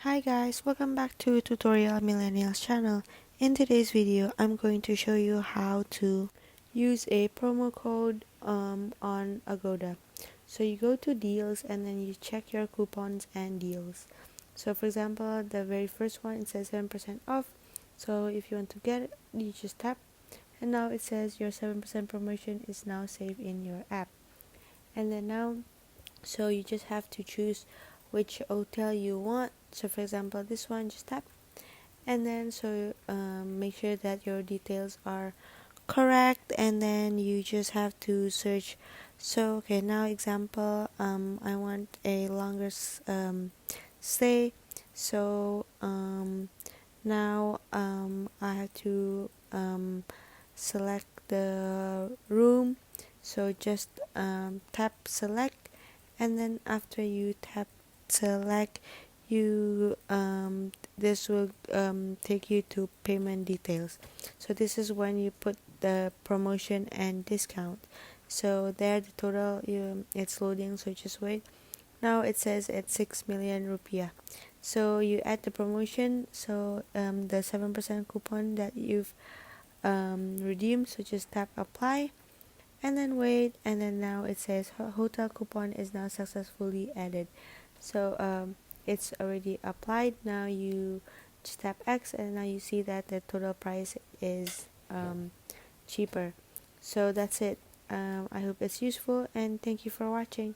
Hi guys, welcome back to Tutorial Millennials channel. In today's video, I'm going to show you how to use a promo code on Agoda. So you go to deals and then you check your coupons and deals. So for example, the very first one, it says 7% off. So if you want to get it, you just tap, and now it says your 7% promotion is now saved in your app. And then now, so you just have to choose which hotel you want. So for example, this one, just tap, and then make sure that your details are correct, and then you just have to search. So okay, now example, I want a longer stay. So now I have to select the room. So just tap select, and then after you tap select, you this will take you to payment details. So this is when you put the promotion and discount. So there, the total, it's loading, so just wait. Now it says it's 6 million rupiah. So you add the promotion, so the 7% coupon that you've redeemed. So just tap apply, and then wait, and then now it says hotel coupon is now successfully added. So it's already applied. Now you just tap X, and now you see that the total price is cheaper. So that's it. I hope it's useful, and thank you for watching.